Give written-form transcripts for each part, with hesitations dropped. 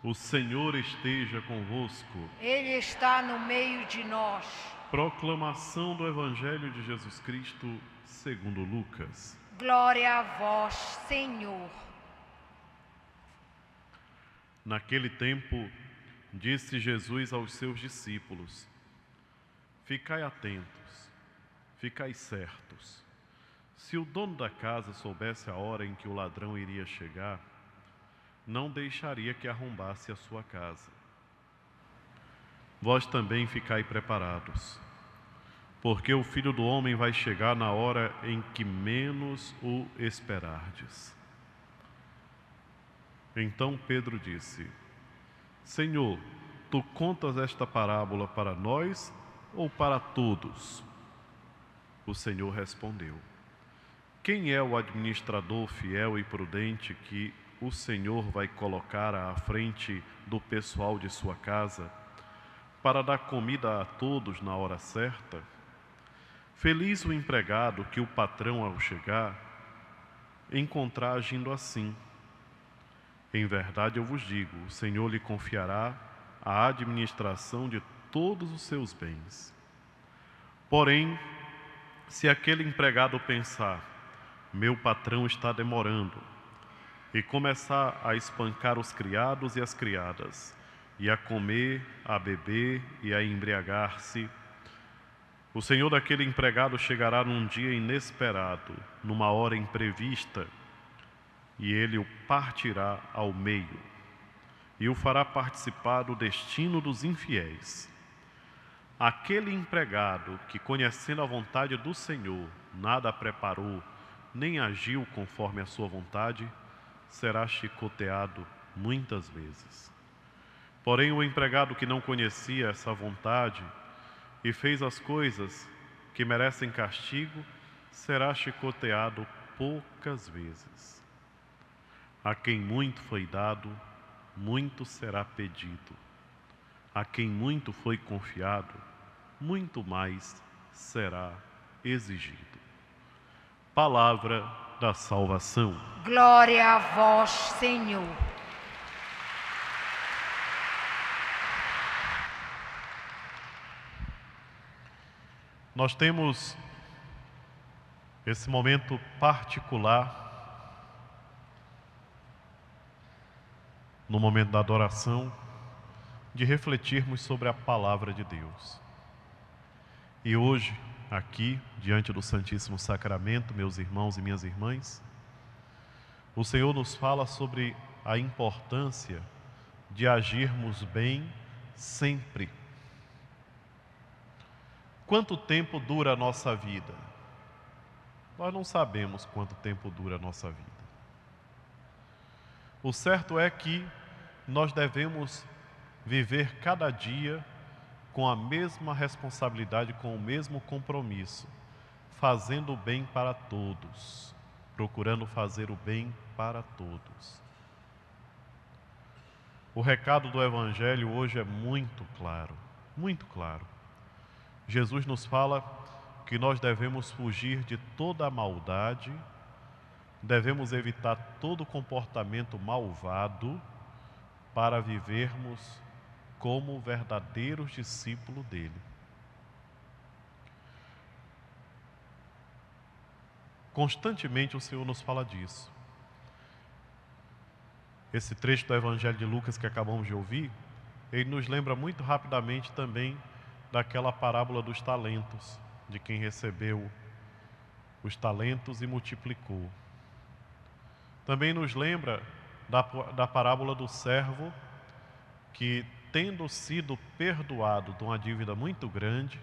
O Senhor esteja convosco. Ele está no meio de nós. Proclamação do Evangelho de Jesus Cristo segundo Lucas. Glória a vós, Senhor. Naquele tempo, disse Jesus aos seus discípulos: Ficai atentos, ficai certos. Se o dono da casa soubesse a hora em que o ladrão iria chegar, não deixaria que arrombasse a sua casa. Vós também ficai preparados, porque o Filho do Homem vai chegar na hora em que menos o esperardes. Então Pedro disse: Senhor, tu contas esta parábola para nós ou para todos? O Senhor respondeu: Quem é o administrador fiel e prudente que o Senhor vai colocar à frente do pessoal de sua casa para dar comida a todos na hora certa? Feliz o empregado que o patrão, ao chegar, encontrar agindo assim. Em verdade eu vos digo, o Senhor lhe confiará a administração de todos os seus bens. Porém, se aquele empregado pensar, meu patrão está demorando, e começar a espancar os criados e as criadas, e a comer, a beber e a embriagar-se, o senhor daquele empregado chegará num dia inesperado, numa hora imprevista, e ele o partirá ao meio, e o fará participar do destino dos infiéis. Aquele empregado que, conhecendo a vontade do Senhor, nada preparou, nem agiu conforme a sua vontade, será chicoteado muitas vezes. Porém, o empregado que não conhecia essa vontade e fez as coisas que merecem castigo, será chicoteado poucas vezes. A quem muito foi dado, muito será pedido. A quem muito foi confiado, muito mais será exigido. Palavra da salvação. Glória a vós, Senhor. Nós temos esse momento particular, no momento da adoração, de refletirmos sobre a palavra de Deus. E hoje, aqui, diante do Santíssimo Sacramento, meus irmãos e minhas irmãs, o Senhor nos fala sobre a importância de agirmos bem sempre. Quanto tempo dura a nossa vida? Nós não sabemos quanto tempo dura a nossa vida. O certo é que nós devemos viver cada dia com a mesma responsabilidade, com o mesmo compromisso, fazendo o bem para todos, procurando fazer o bem para todos. O recado do Evangelho hoje é muito claro, muito claro. Jesus nos fala que nós devemos fugir de toda a maldade, devemos evitar todo comportamento malvado para vivermos como verdadeiros discípulos dele. Constantemente o Senhor nos fala disso. Esse trecho do Evangelho de Lucas que acabamos de ouvir, ele nos lembra muito rapidamente também daquela parábola dos talentos, de quem recebeu os talentos e multiplicou. Também nos lembra da parábola do servo que, tendo sido perdoado de uma dívida muito grande,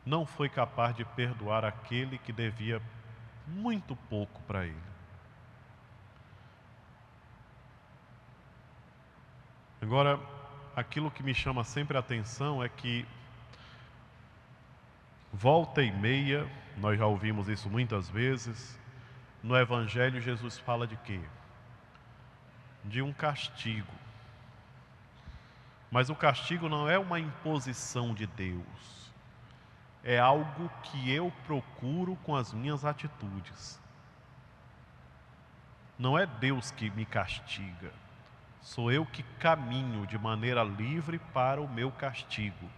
não foi capaz de perdoar aquele que devia muito pouco para ele. Agora, aquilo que me chama sempre a atenção é que, volta e meia, nós já ouvimos isso muitas vezes, no Evangelho Jesus fala de quê? De um castigo. Mas o castigo não é uma imposição de Deus. É algo que eu procuro com as minhas atitudes. Não é Deus que me castiga. Sou eu que caminho de maneira livre para o meu castigo.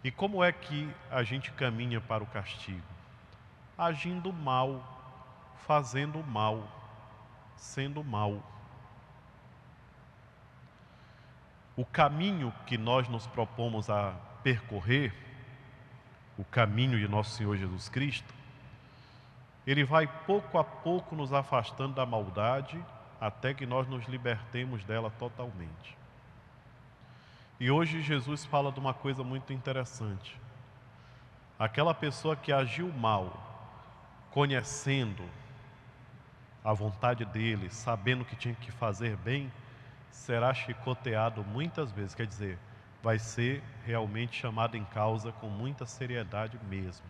E como é que a gente caminha para o castigo? Agindo mal, fazendo mal, sendo mal. O caminho que nós nos propomos a percorrer, o caminho de nosso Senhor Jesus Cristo, ele vai pouco a pouco nos afastando da maldade até que nós nos libertemos dela totalmente. E hoje Jesus fala de uma coisa muito interessante. Aquela pessoa que agiu mal, conhecendo a vontade dele, sabendo que tinha que fazer bem, será chicoteado muitas vezes, quer dizer, vai ser realmente chamado em causa com muita seriedade mesmo.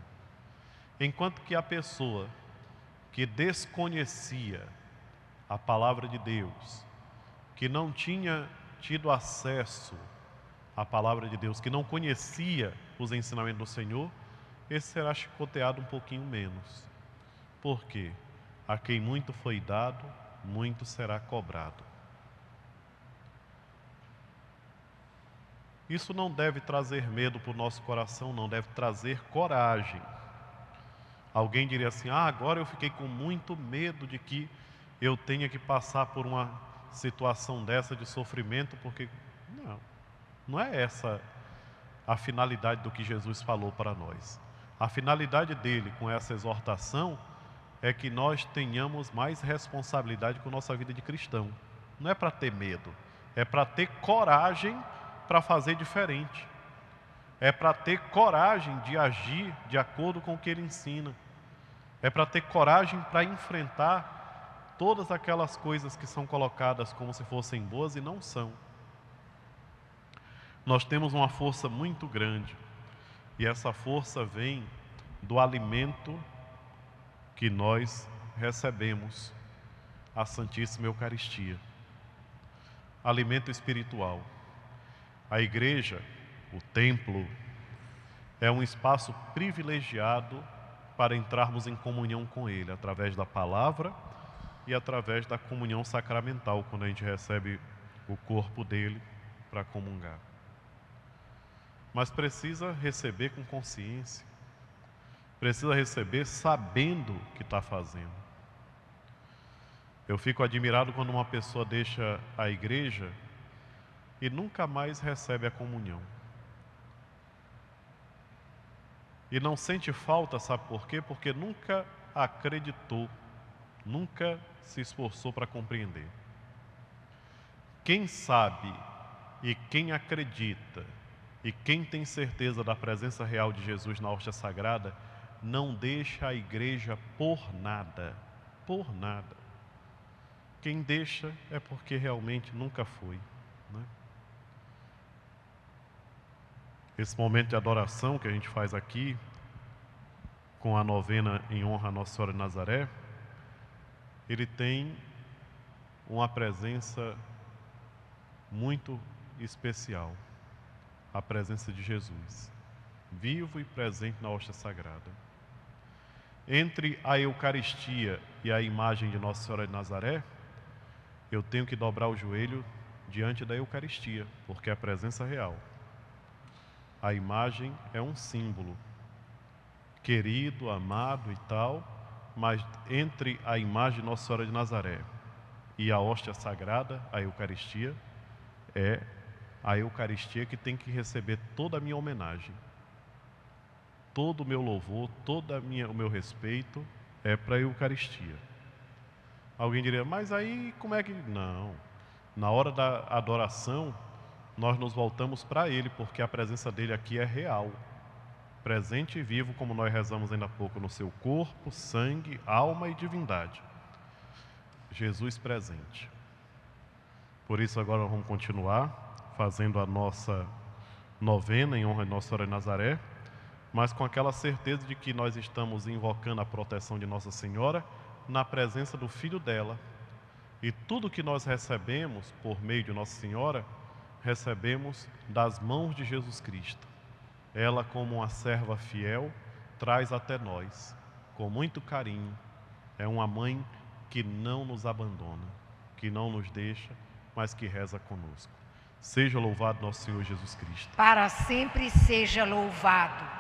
Enquanto que a pessoa que desconhecia a palavra de Deus, que não tinha tido acesso à palavra de Deus, que não conhecia os ensinamentos do Senhor, esse será chicoteado um pouquinho menos. Por quê? A quem muito foi dado, muito será cobrado. Isso não deve trazer medo para o nosso coração, não, deve trazer coragem. Alguém diria assim, agora eu fiquei com muito medo de que eu tenha que passar por uma situação dessa de sofrimento, porque não é essa a finalidade do que Jesus falou para nós. A finalidade dele com essa exortação é que nós tenhamos mais responsabilidade com nossa vida de cristão. Não é para ter medo, é para ter coragem para fazer diferente. É para ter coragem de agir de acordo com o que ele ensina. É para ter coragem para enfrentar todas aquelas coisas que são colocadas como se fossem boas e não são. Nós temos uma força muito grande, e essa força vem do alimento que nós recebemos, a Santíssima Eucaristia. Alimento espiritual. A igreja, o templo, é um espaço privilegiado para entrarmos em comunhão com Ele, através da palavra e através da comunhão sacramental, quando a gente recebe o corpo dele para comungar. Mas precisa receber com consciência, precisa receber sabendo o que está fazendo. Eu fico admirado quando uma pessoa deixa a igreja e nunca mais recebe a comunhão. E não sente falta, sabe por quê? Porque nunca acreditou, nunca se esforçou para compreender. Quem sabe e quem acredita e quem tem certeza da presença real de Jesus na hóstia sagrada, não deixa a igreja por nada, por nada. Quem deixa é porque realmente nunca foi, né? Esse momento de adoração que a gente faz aqui, com a novena em honra a Nossa Senhora de Nazaré, ele tem uma presença muito especial, a presença de Jesus, vivo e presente na hóstia sagrada. Entre a Eucaristia e a imagem de Nossa Senhora de Nazaré, eu tenho que dobrar o joelho diante da Eucaristia, porque é a presença real. A imagem é um símbolo, querido, amado e tal, mas entre a imagem de Nossa Senhora de Nazaré e a hóstia sagrada, a Eucaristia, é a Eucaristia que tem que receber toda a minha homenagem. Todo o meu louvor, o meu respeito é para a Eucaristia. Alguém diria, mas aí como é que... Não, na hora da adoração, nós nos voltamos para Ele, porque a presença dEle aqui é real. Presente e vivo, como nós rezamos ainda há pouco, no seu corpo, sangue, alma e divindade. Jesus presente. Por isso agora nós vamos continuar fazendo a nossa novena em honra de Nossa Senhora de Nazaré, mas com aquela certeza de que nós estamos invocando a proteção de Nossa Senhora na presença do Filho dela. E tudo que nós recebemos por meio de Nossa Senhora, recebemos das mãos de Jesus Cristo. Ela, como uma serva fiel, traz até nós, com muito carinho. É uma mãe que não nos abandona. que não nos deixa, mas que reza conosco. Seja louvado nosso Senhor Jesus Cristo. Para sempre seja louvado.